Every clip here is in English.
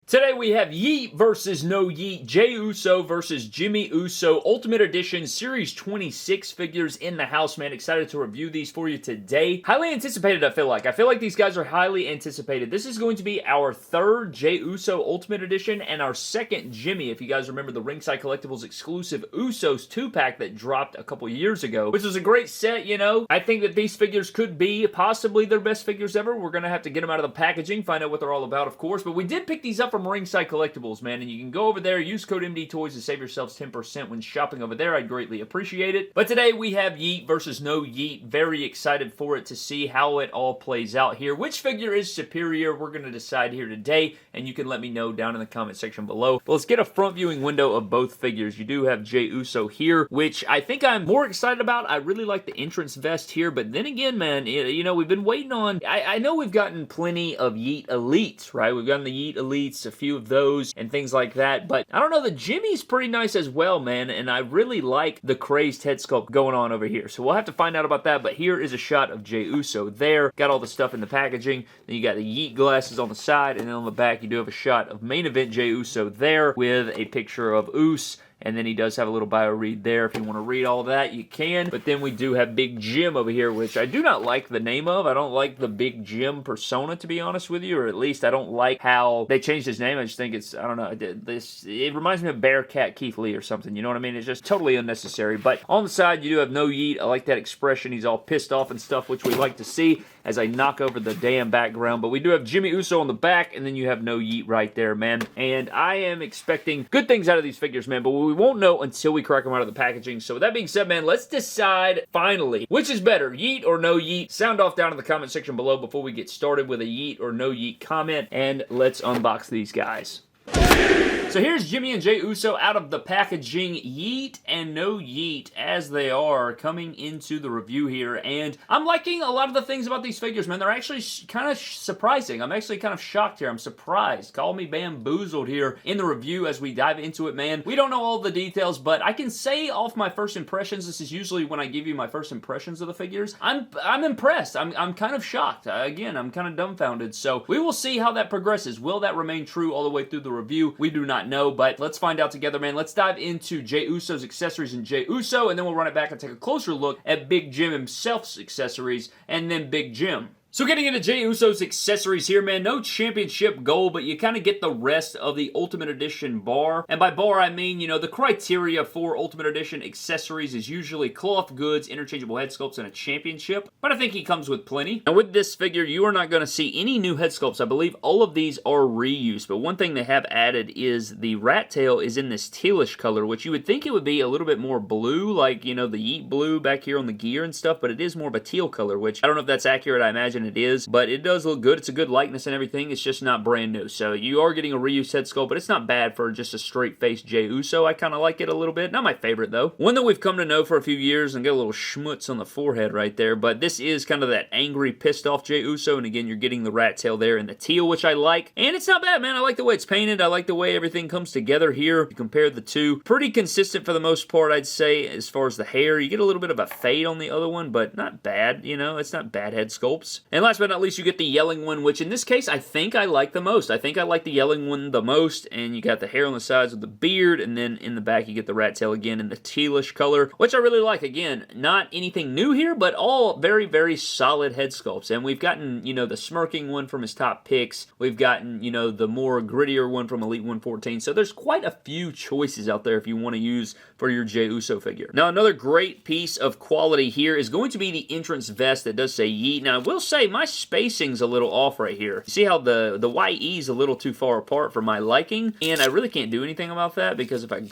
Today we have Yeet versus No Yeet, Jey Uso versus Jimmy Uso, Ultimate Edition Series 26 figures in the house, man. Excited to review these for you today. Highly anticipated, I feel like. I feel like these guys are highly anticipated. This is going to be our third Jey Uso Ultimate Edition and our second Jimmy, if you guys remember the Ringside Collectibles exclusive Usos 2-pack that dropped a couple years ago, which was a great set, you know. I think that these figures could be possibly their best figures ever. We're going to have to get them out of the packaging, find out what they're all about, of course, but we did pick these up from Ringside Collectibles, man, and you can go over there, use code MD Toys to save yourselves 10% when shopping over there. I'd greatly appreciate it. But today we have Yeet versus No Yeet. Very excited for it to see how it all plays out here. Which figure is superior? We're going to decide here today, and you can let me know down in the comment section below. But let's get a front viewing window of both figures. You do have Jey Uso here, which I think I'm more excited about. I really like the entrance vest here, but then again, man, you know, we've been waiting on... I know we've gotten plenty of Yeet Elites, right? We've gotten the Yeet Elites, a few of those and things like that, but I don't know, the Jimmy's pretty nice as well, man, and I really like the crazed head sculpt going on over here, so we'll have to find out about that. But here is a shot of Jey Uso there, got all the stuff in the packaging, then you got the Yeet glasses on the side, and then on the back you do have a shot of Main Event Jey Uso there with a picture of Us. And then he does have a little bio read there. If you want to read all that, you can. But then we do have Big Jim over here, which I do not like the name of. I don't like the Big Jim persona, to be honest with you. Or at least I don't like how they changed his name. I just think it's, I don't know, it reminds me of Bearcat Keith Lee or something. You know what I mean? It's just totally unnecessary. But on the side, you do have No Yeet. I like that expression. He's all pissed off and stuff, which we like to see as I knock over the damn background. But we do have Jimmy Uso on the back, and then you have No Yeet right there, man. And I am expecting good things out of these figures, man, but we won't know until we crack them out of the packaging. So with that being said, man, let's decide, finally, which is better, Yeet or No Yeet? Sound off down in the comment section below before we get started with a Yeet or No Yeet comment, and let's unbox these guys. So here's Jimmy and Jey Uso out of the packaging, Yeet and No Yeet, as they are coming into the review here, and I'm liking a lot of the things about these figures, man. They're actually kind of surprising. I'm actually kind of shocked here. I'm surprised. Call me bamboozled here in the review as we dive into it, man. We don't know all the details, but I can say off my first impressions, this is usually when I give you my first impressions of the figures, I'm impressed. I'm kind of shocked. Again, I'm kind of dumbfounded, so we will see how that progresses. Will that remain true all the way through the review? We do not know, but let's find out together, man. Let's dive into Jey Uso's accessories and Jey Uso, and then we'll run it back and take a closer look at Big Jim himself's accessories, and then Big Jim. So getting into Jey Uso's accessories here, man, no championship goal, but you kind of get the rest of the Ultimate Edition bar. And by bar, I mean, you know, the criteria for Ultimate Edition accessories is usually cloth goods, interchangeable head sculpts, and a championship. But I think he comes with plenty. And with this figure, you are not going to see any new head sculpts. I believe all of these are reused. But one thing they have added is the rat tail is in this tealish color, which you would think it would be a little bit more blue, like, you know, the Yeet blue back here on the gear and stuff, but it is more of a teal color, which I don't know if that's accurate. I imagine it is, but it does look good. It's a good likeness and everything. It's just not brand new. So you are getting a reused head sculpt, but it's not bad for just a straight-faced Jey Uso. I kind of like it a little bit. Not my favorite, though. One that we've come to know for a few years and got a little schmutz on the forehead right there, but this is kind of that angry, pissed-off Jey Uso, and again, you're getting the rat tail there in the teal, which I like, and it's not bad, man. I like the way it's painted. I like the way everything comes together here. You compare the two. Pretty consistent for the most part, I'd say, as far as the hair. You get a little bit of a fade on the other one, but not bad, you know? It's not bad head sculpts. And last but not least, you get the yelling one, which in this case, I think I like the most. I think I like the yelling one the most, and you got the hair on the sides with the beard, and then in the back, you get the rat tail again in the tealish color, which I really like. Again, not anything new here, but all very, very solid head sculpts. And we've gotten, you know, the smirking one from his top picks. We've gotten, you know, the more grittier one from Elite 114. So there's quite a few choices out there if you want to use for your Jey Uso figure. Now, another great piece of quality here is going to be the entrance vest that does say Yeet. Now, I will say my spacing's a little off right here. You see how the YE is a little too far apart for my liking, and I really can't do anything about that because if I...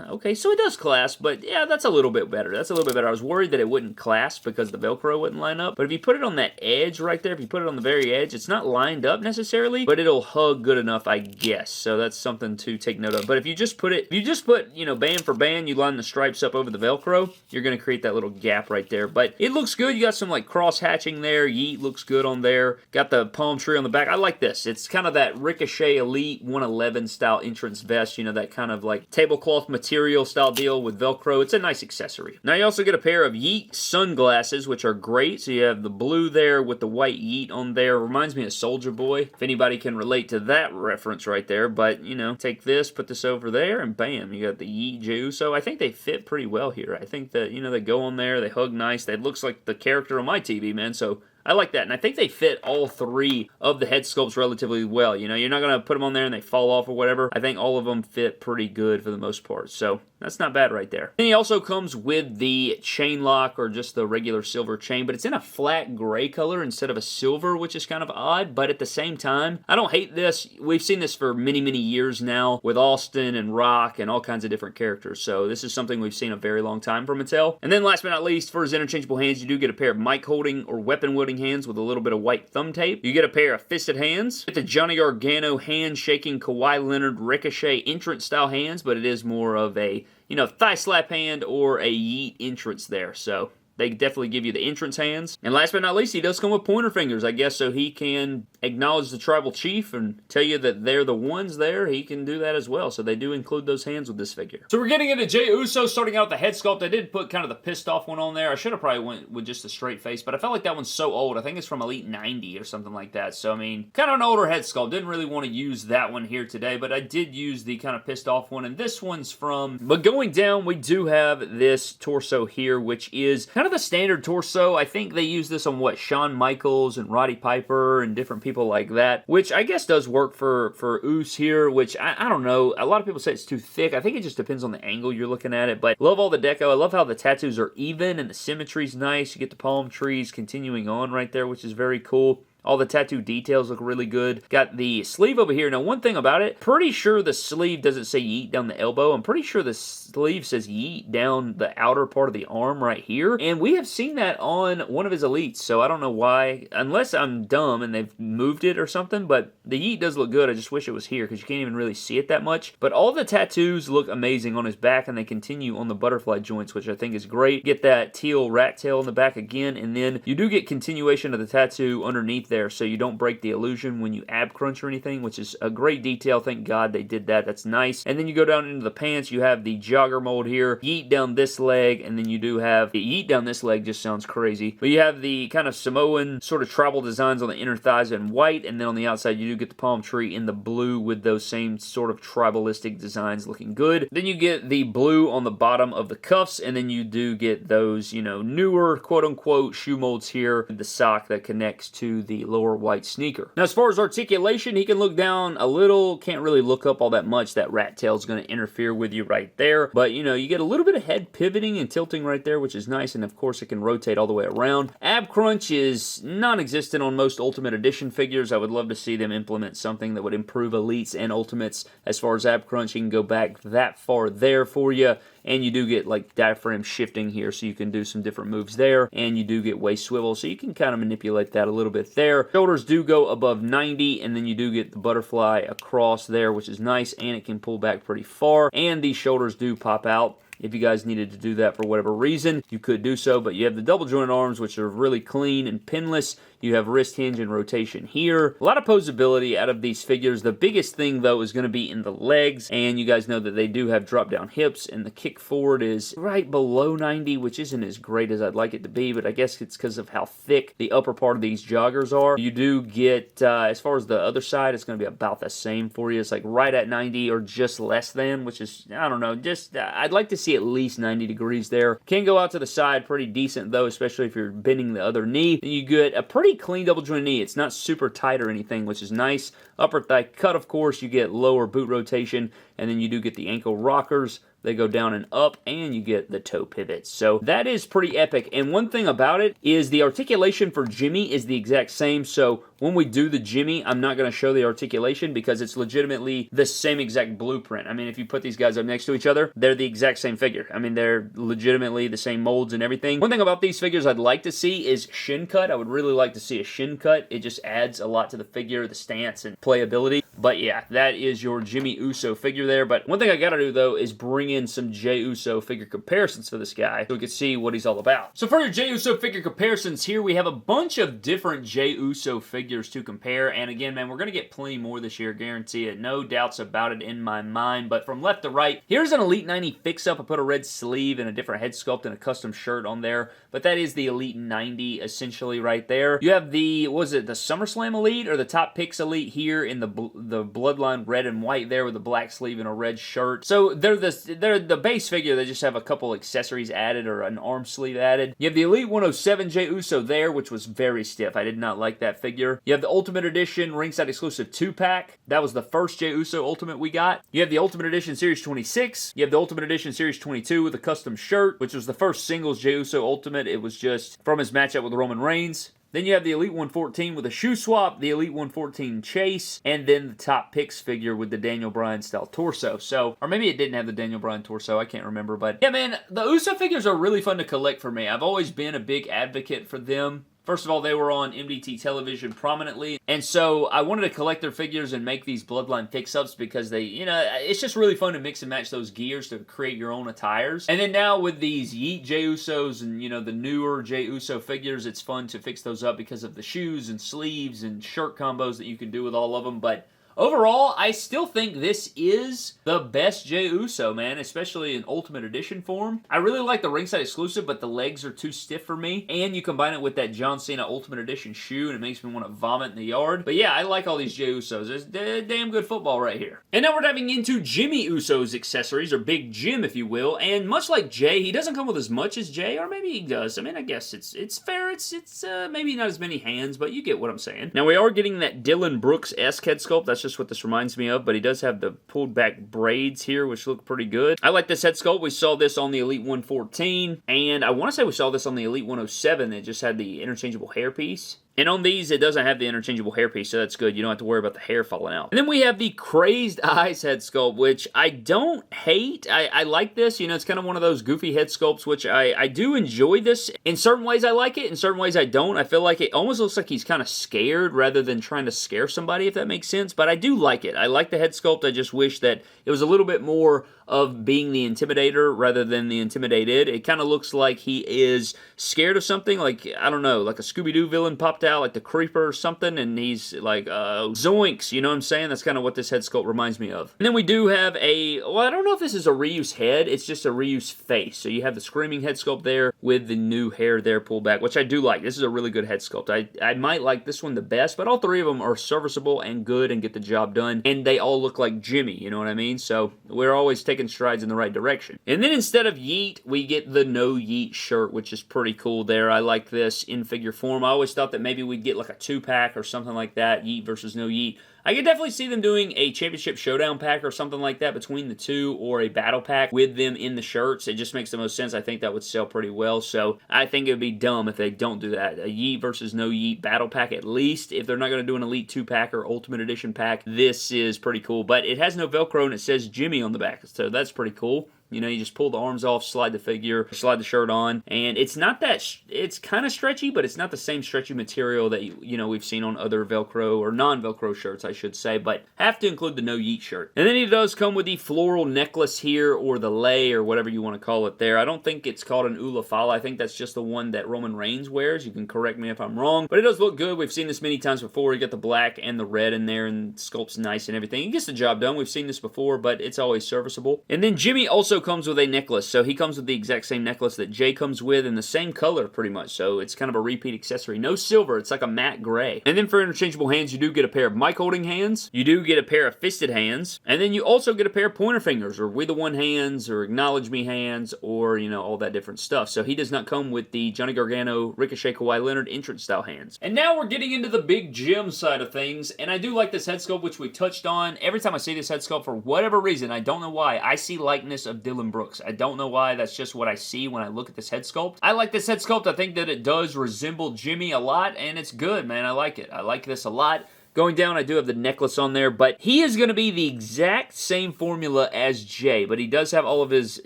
okay, so it does clasp, but yeah, that's a little bit better. That's a little bit better. I was worried that it wouldn't clasp because the Velcro wouldn't line up, but if you put it on that edge right there, if you put it on the very edge, it's not lined up necessarily, but it'll hug good enough, I guess. So that's something to take note of. But if you just put, you know, band for band, you line the stripes up over the Velcro, you're going to create that little gap right there. But it looks good. You got some like cross hatches matching there. Yeet looks good on there. Got the palm tree on the back. I like this. It's kind of that Ricochet Elite 111 style entrance vest, you know, that kind of like tablecloth material style deal with Velcro. It's a nice accessory. Now you also get a pair of Yeet sunglasses, which are great. So you have the blue there with the white Yeet on there. Reminds me of Soulja Boy, if anybody can relate to that reference right there. But, you know, take this, put this over there, and bam, you got the Yeet Jey Uso. I think they fit pretty well here. I think that, you know, they go on there, they hug nice. That looks like the character on my TV, man. So I like that, and I think they fit all three of the head sculpts relatively well. You know, you're not going to put them on there and they fall off or whatever. I think all of them fit pretty good for the most part, so that's not bad right there. Then he also comes with the chain lock, or just the regular silver chain, but it's in a flat gray color instead of a silver, which is kind of odd, but at the same time, I don't hate this. We've seen this for many, many years now with Austin and Rock and all kinds of different characters, so this is something we've seen a very long time from Mattel. And then last but not least, for his interchangeable hands, you do get a pair of mic holding or weapon wielding hands with a little bit of white thumb tape. You get a pair of fisted hands. You get the Johnny Gargano hand-shaking Kawhi Leonard Ricochet entrance style hands, but it is more of a, you know, thigh slap hand or a Yeet entrance there. So they definitely give you the entrance hands. And last but not least, he does come with pointer fingers, I guess, so he can acknowledge the tribal chief and tell you that they're the ones there. He can do that as well, so they do include those hands with this figure. So we're getting into Jey Uso, starting out the head sculpt. I did put kind of the pissed off one on there. I should have probably went with just a straight face, but I felt like that one's so old. I think it's from Elite 90 or something like that. So, I mean, kind of an older head sculpt. Didn't really want to use that one here today, but I did use the kind of pissed off one, and this one's from... But going down, we do have this torso here, which is kind of the standard torso. I think they use this on, what, Shawn Michaels and Roddy Piper and different people like that, which I guess does work for Uso here, which I don't know. A lot of people say it's too thick. I think it just depends on the angle you're looking at it, but love all the deco. I love how the tattoos are even and the symmetry's nice. You get the palm trees continuing on right there, which is very cool. All the tattoo details look really good. Got the sleeve over here. Now, one thing about it, pretty sure the sleeve doesn't say Yeet down the elbow. I'm pretty sure the sleeve says Yeet down the outer part of the arm right here. And we have seen that on one of his elites, so I don't know why, unless I'm dumb and they've moved it or something, but the Yeet does look good. I just wish it was here because you can't even really see it that much. But all the tattoos look amazing on his back, and they continue on the butterfly joints, which I think is great. Get that teal rat tail in the back again, and then you do get continuation of the tattoo underneath there, so you don't break the illusion when you ab crunch or anything, which is a great detail. Thank God they did that. That's nice. And then you go down into the pants. You have the jogger mold here. Yeet down this leg, and then you do have the Yeet down this leg. Just sounds crazy. But you have the kind of Samoan sort of tribal designs on the inner thighs in white, and then on the outside you do get the palm tree in the blue with those same sort of tribalistic designs looking good. Then you get the blue on the bottom of the cuffs, and then you do get those, you know, newer quote-unquote shoe molds here with the sock that connects to the lower white sneaker. Now, as far as articulation, he can look down a little, can't really look up all that much. That rat tail is going to interfere with you right there, but you know, you get a little bit of head pivoting and tilting right there, which is nice, and of course it can rotate all the way around. Ab crunch is non-existent on most Ultimate Edition figures. I would love to see them implement something that would improve Elites and Ultimates as far as ab crunch. You can go back that far there for you. And you do get like diaphragm shifting here, so you can do some different moves there. And you do get waist swivel, so you can kind of manipulate that a little bit there. Shoulders do go above 90, and then you do get the butterfly across there, which is nice, and it can pull back pretty far. And these shoulders do pop out. If you guys needed to do that for whatever reason, you could do so, but you have the double jointed arms, which are really clean and pinless. You have wrist hinge and rotation here. A lot of posability out of these figures. The biggest thing, though, is going to be in the legs, and you guys know that they do have drop-down hips, and the kick forward is right below 90, which isn't as great as I'd like it to be, but I guess it's because of how thick the upper part of these joggers are. You do get, as far as the other side, it's going to be about the same for you. It's like right at 90 or just less than, which is, I don't know, just, I'd like to see at least 90 degrees there. Can go out to the side pretty decent, though, especially if you're bending the other knee. Then you get a pretty clean double jointed knee. It's not super tight or anything, which is nice. Upper thigh cut, of course. You get lower boot rotation, and then you do get the ankle rockers. They go down and up, and you get the toe pivots. So that is pretty epic. And one thing about it is the articulation for Jimmy is the exact same. So when we do the Jimmy, I'm not going to show the articulation because it's legitimately the same exact blueprint. I mean, if you put these guys up next to each other, they're the exact same figure. I mean, they're legitimately the same molds and everything. One thing about these figures I'd like to see is shin cut. I would really like to see a shin cut. It just adds a lot to the figure, the stance, and playability. But yeah, that is your Jimmy Uso figure there. But one thing I gotta do, though, is bring in some Jey Uso figure comparisons for this guy so we can see what he's all about. So for your Jey Uso figure comparisons here, we have a bunch of different Jey Uso figures to compare. And again, man, we're gonna get plenty more this year, guarantee it. No doubts about it in my mind. But from left to right, here's an Elite 90 fix-up. I put a red sleeve and a different head sculpt and a custom shirt on there. But that is the Elite 90, essentially, right there. You have the, what was it, the SummerSlam Elite or the Top Picks Elite here in the Bloodline red and white there with a black sleeve and a red shirt. So they're the base figure. They just have a couple accessories added or an arm sleeve added. You have the Elite 107 Jey Uso there, which was very stiff. I did not like that figure. You have the Ultimate Edition Ringside exclusive 2-pack. That was the first Jey Uso Ultimate we got. You have the Ultimate Edition Series 26. You have the Ultimate Edition Series 22 with a custom shirt, which was the first singles Jey Uso Ultimate. It was just from his matchup with Roman Reigns. Then you have the Elite 114 with a shoe swap, the Elite 114 Chase, and then the Top Picks figure with the Daniel Bryan style torso. So, or maybe it didn't have the Daniel Bryan torso, I can't remember. But yeah, man, the Uso figures are really fun to collect for me. I've always been a big advocate for them. First of all, they were on MDT television prominently, and so I wanted to collect their figures and make these Bloodline fix-ups because they, you know, it's just really fun to mix and match those gears to create your own attires. And then now with these Yeet Jey Usos and, you know, the newer Jey Uso figures, it's fun to fix those up because of the shoes and sleeves and shirt combos that you can do with all of them. But overall, I still think this is the best Jey Uso, man, especially in Ultimate Edition form. I really like the Ringside exclusive, but the legs are too stiff for me. And you combine it with that John Cena Ultimate Edition shoe, and it makes me want to vomit in the yard. But yeah, I like all these Jey Usos. It's damn good football right here. And now we're diving into Jimmy Uso's accessories, or Big Jim, if you will. And much like Jey, he doesn't come with as much as Jey, or maybe he does. I mean, I guess it's fair. It's maybe not as many hands, but you get what I'm saying. Now, we are getting that Dylan Brooks-esque head sculpt. That's just what this reminds me of, but he does have the pulled back braids here, which look pretty good. I like this head sculpt. We saw this on the Elite 114, and I want to say we saw this on the Elite 107. It just had the interchangeable hairpiece. And on these, it doesn't have the interchangeable hairpiece, so that's good. You don't have to worry about the hair falling out. And then we have the Crazed Eyes head sculpt, which I don't hate. I like this. You know, it's kind of one of those goofy head sculpts, which I do enjoy this. In certain ways, I like it. In certain ways, I don't. I feel like it almost looks like he's kind of scared rather than trying to scare somebody, if that makes sense. But I do like it. I like the head sculpt. I just wish that it was a little bit more of being the intimidator rather than the intimidated. It kind of looks like he is scared of something, like, I don't know, like a Scooby-Doo villain popped out, like the Creeper or something, and he's like, zoinks, you know what I'm saying? That's kind of what this head sculpt reminds me of. And then we do have well, I don't know if this is a reuse head, it's just a reuse face. So you have the Screaming head sculpt there with the new hair there pulled back, which I do like. This is a really good head sculpt. I might like this one the best, but all three of them are serviceable and good and get the job done, and they all look like Jimmy, you know what I mean? So we're always taking strides in the right direction. And then instead of Yeet, we get the No Yeet shirt, which is pretty cool there. I like this in figure form. I always thought that maybe we'd get like a 2-pack or something like that, Yeet versus No Yeet. I could definitely see them doing a Championship Showdown pack or something like that between the two, or a battle pack with them in the shirts. It just makes the most sense. I think that would sell pretty well, so I think it would be dumb if they don't do that. A Yeet versus No Yeet battle pack at least. If they're not going to do an Elite 2-pack or Ultimate Edition pack, this is pretty cool. But it has no Velcro and it says Jimmy on the back, so that's pretty cool. You know, you just pull the arms off, slide the figure, slide the shirt on, and it's not that, it's kind of stretchy, but it's not the same stretchy material that, you know, we've seen on other Velcro, or non-Velcro shirts, I should say, but have to include the No Yeet shirt. And then he does come with the floral necklace here, or the lei, or whatever you want to call it there. I don't think it's called an Ula Fala. I think that's just the one that Roman Reigns wears. You can correct me if I'm wrong, but it does look good. We've seen this many times before. You got the black and the red in there, and sculpt's nice and everything. It gets the job done. We've seen this before, but it's always serviceable. And then Jimmy also comes with a necklace. So he comes with the exact same necklace that Jey comes with, in the same color pretty much. So it's kind of a repeat accessory. No silver. It's like a matte gray. And then for interchangeable hands, you do get a pair of mic holding hands. You do get a pair of fisted hands. And then you also get a pair of pointer fingers, or with the one hands, or acknowledge me hands, or, you know, all that different stuff. So he does not come with the Johnny Gargano, Ricochet, Kawhi Leonard entrance style hands. And now we're getting into the Big Jim side of things. And I do like this head sculpt, which we touched on. Every time I see this head sculpt, for whatever reason, I don't know why, I see likeness of Dylan Brooks. I don't know why. That's just what I see when I look at this head sculpt. I like this head sculpt. I think that it does resemble Jimmy a lot, and it's good, man. I like it. I like this a lot. Going down, I do have the necklace on there, but he is going to be the exact same formula as Jey, but he does have all of his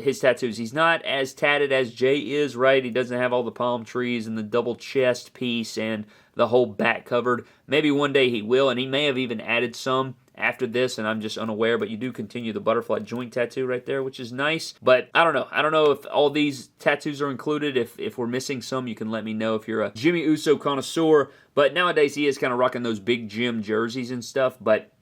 tattoos. He's not as tatted as Jey is, right? He doesn't have all the palm trees and the double chest piece and the whole back covered. Maybe one day he will, and he may have even added some after this and I'm just unaware, but you do continue the butterfly joint tattoo right there, which is nice. But I don't know. I don't know if all these tattoos are included. If we're missing some, you can let me know if you're a Jimmy Uso connoisseur. But nowadays he is kind of rocking those big Jim jerseys and stuff,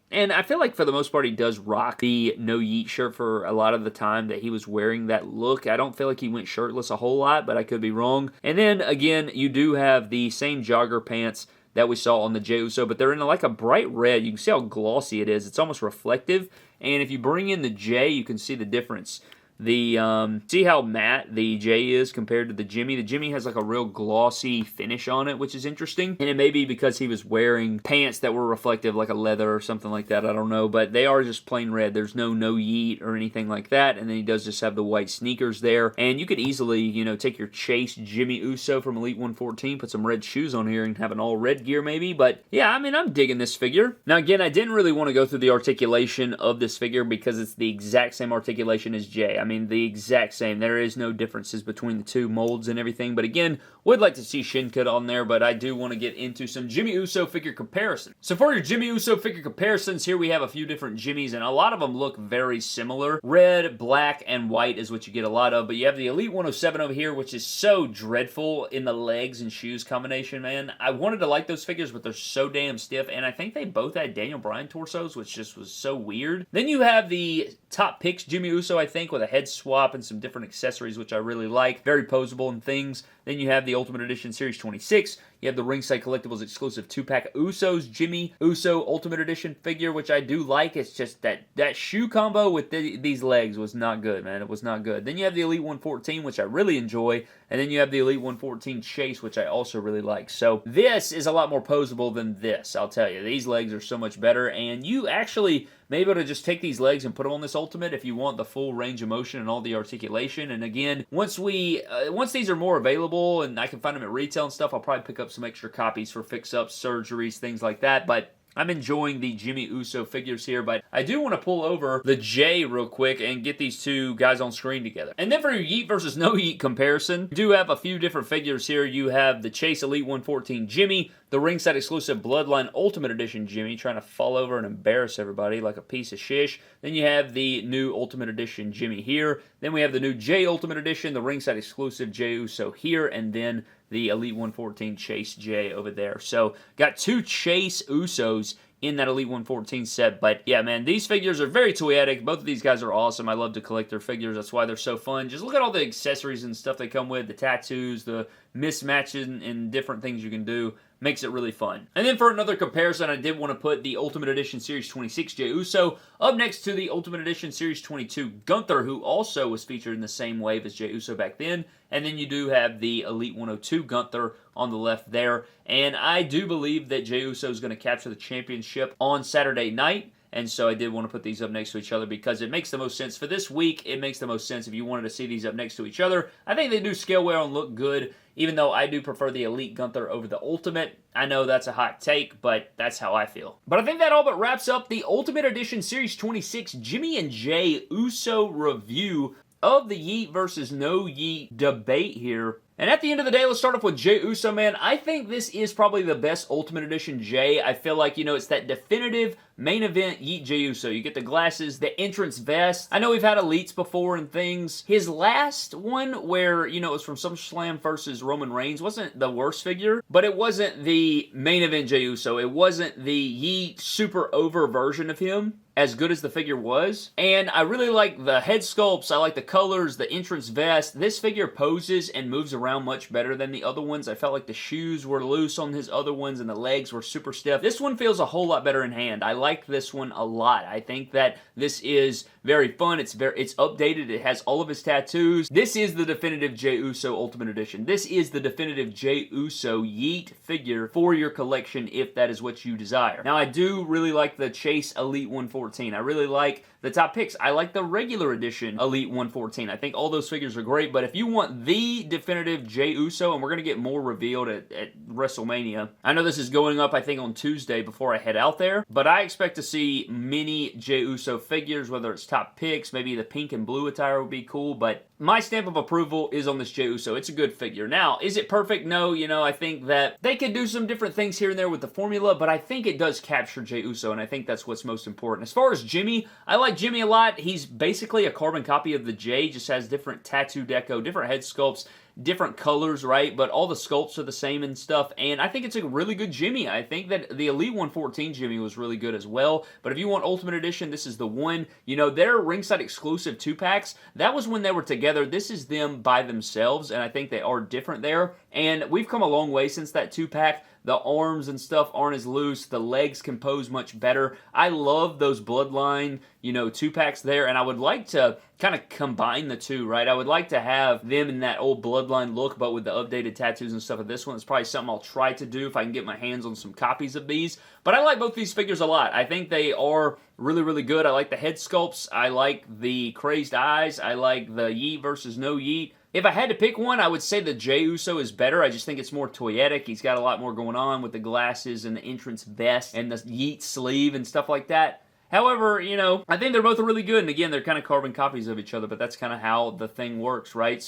and I feel like for the most part he does rock the No Yeet shirt for a lot of the time that he was wearing that look. I don't feel like he went shirtless a whole lot, but I could be wrong. And then again, you do have the same jogger pants that we saw on the Jey Uso, but they're in like a bright red. You can see how glossy it is. It's almost reflective. And if you bring in the Jey, you can see the difference. See how matte the Jey is compared to the Jimmy? The Jimmy has like a real glossy finish on it, which is interesting. And it may be because he was wearing pants that were reflective, like a leather or something like that. I don't know. But they are just plain red. There's no Yeet or anything like that. And then he does just have the white sneakers there. And you could easily, you know, take your Chase Jimmy Uso from Elite 114, put some red shoes on here and have an all red gear maybe. But yeah, I mean, I'm digging this figure. Now again, I didn't really want to go through the articulation of this figure because it's the exact same articulation as Jey. I mean, the exact same. There is no differences between the two molds and everything. But again, would like to see shin cut on there, but I do want to get into some Jimmy Uso figure comparison. So for your Jimmy Uso figure comparisons, here we have a few different Jimmys, and a lot of them look very similar. Red, black, and white is what you get a lot of, but you have the Elite 107 over here, which is so dreadful in the legs and shoes combination, man. I wanted to like those figures, but they're so damn stiff, and I think they both had Daniel Bryan torsos, which just was so weird. Then you have the Top Picks Jimmy Uso, I think, with a head swap and some different accessories, which I really like. Very posable and things. Then you have the Ultimate Edition Series 26. You have the Ringside Collectibles exclusive 2-pack Usos Jimmy Uso Ultimate Edition figure, which I do like. It's just that shoe combo with these legs was not good, man. It was not good. Then you have the Elite 114, which I really enjoy. And then you have the Elite 114 Chase, which I also really like. So this is a lot more posable than this, I'll tell you. These legs are so much better, and you actually may be able to just take these legs and put them on this Ultimate if you want the full range of motion and all the articulation. And again, once these are more available and I can find them at retail and stuff, I'll probably pick up some extra copies for fix-ups, surgeries, things like that. But I'm enjoying the Jimmy Uso figures here, but I do want to pull over the Jey real quick and get these two guys on screen together. And then for your Yeet versus no Yeet comparison, you do have a few different figures here. You have the Chase Elite 114 Jimmy, the Ringside exclusive Bloodline Ultimate Edition Jimmy, trying to fall over and embarrass everybody like a piece of shish. Then you have the new Ultimate Edition Jimmy here. Then we have the new Jey Ultimate Edition, the Ringside exclusive Jey Uso here, and then the Elite 114 Chase Jey over there. So, got two Chase Usos in that Elite 114 set. But yeah, man, these figures are very toyetic. Both of these guys are awesome. I love to collect their figures. That's why they're so fun. Just look at all the accessories and stuff they come with, the tattoos, the mismatching and different things you can do. Makes it really fun. And then for another comparison, I did want to put the Ultimate Edition Series 26 Jey Uso up next to the Ultimate Edition Series 22 Gunther, who also was featured in the same wave as Jey Uso back then. And then you do have the Elite 102 Gunther on the left there. And I do believe that Jey Uso is going to capture the championship on Saturday night. And so I did want to put these up next to each other because it makes the most sense. For this week, it makes the most sense if you wanted to see these up next to each other. I think they do scale well and look good, even though I do prefer the Elite Gunther over the Ultimate. I know that's a hot take, but that's how I feel. But I think that all but wraps up the Ultimate Edition Series 26 Jimmy and Jey Uso review of the Yeet versus no Yeet debate here. And at the end of the day, let's start off with Jey Uso, man. I think this is probably the best Ultimate Edition Jey. I feel like, you know, it's that definitive main event Yeet Jey Uso. You get the glasses, the entrance vest. I know we've had Elites before and things. His last one where, you know, it was from SummerSlam versus Roman Reigns wasn't the worst figure, but it wasn't the main event Jey Uso. It wasn't the Yeet super over version of him, as good as the figure was. And I really like the head sculpts. I like the colors, the entrance vest. This figure poses and moves around much better than the other ones. I felt like the shoes were loose on his other ones and the legs were super stiff. This one feels a whole lot better in hand. I like this one a lot. I think that this is very fun. It's updated. It has all of his tattoos. This is the definitive Jey Uso Ultimate Edition. This is the definitive Jey Uso Yeet figure for your collection if that is what you desire. Now, I do really like the Chase Elite 114. I really like the Top Picks. I like the regular edition Elite 114. I think all those figures are great, but if you want the definitive Jey Uso, and we're going to get more revealed at WrestleMania. I know this is going up, I think, on Tuesday before I head out there, but I expect expect to see many Jey Uso figures, whether it's top picks, maybe the pink and blue attire would be cool, but my stamp of approval is on this Jey Uso. It's a good figure. Now, is it perfect? No, I think that they could do some different things here and there with the formula, but I think it does capture Jey Uso, and I think that's what's most important. As far as Jimmy, I like Jimmy a lot. He's basically a carbon copy of the Jey, just has different tattoo deco, different head sculpts, different colors, right? But all the sculpts are the same and stuff, and I think it's a really good Jimmy. I think that the Elite 114 Jimmy was really good as well, but if you want Ultimate Edition, this is the one. Their Ringside exclusive 2-packs, that was when they were together. This is them by themselves, and I think they are different there, and we've come a long way since that 2-pack. The arms and stuff aren't as loose. The legs can pose much better. I love those Bloodline, 2-packs there, and I would like to kind of combine the two, right? I would like to have them in that old Bloodline look, but with the updated tattoos and stuff of this one. It's probably something I'll try to do if I can get my hands on some copies of these. But I like both these figures a lot. I think they are really, really good. I like the head sculpts. I like the crazed eyes. I like the Yeet versus no Yeet. If I had to pick one, I would say the Jey Uso is better. I just think it's more toyetic. He's got a lot more going on with the glasses and the entrance vest and the Yeet sleeve and stuff like that. However, I think they're both really good, and again, they're kind of carbon copies of each other, but that's kind of how the thing works, right?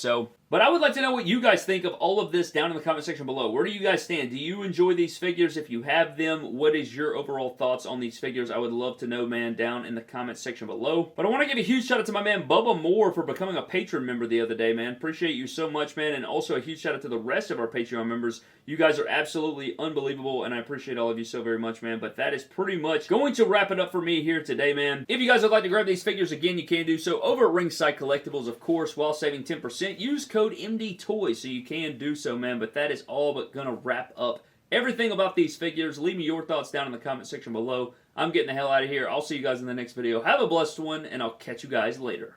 But I would like to know what you guys think of all of this down in the comment section below. Where do you guys stand? Do you enjoy these figures? If you have them, what is your overall thoughts on these figures? I would love to know, man, down in the comment section below. But I want to give a huge shout out to my man Bubba Moore for becoming a Patreon member the other day, man. Appreciate you so much, man. And also a huge shout out to the rest of our Patreon members. You guys are absolutely unbelievable, and I appreciate all of you so very much, man. But that is pretty much going to wrap it up for me here today, man. If you guys would like to grab these figures, again, you can do so over at Ringside Collectibles, of course, while saving 10%. Use code MDTOYS so you can do so, man. But that is all but gonna wrap up everything about these figures. Leave me your thoughts down in the comment section below. I'm getting the hell out of here. I'll see you guys in the next video. Have a blessed one, and I'll catch you guys later.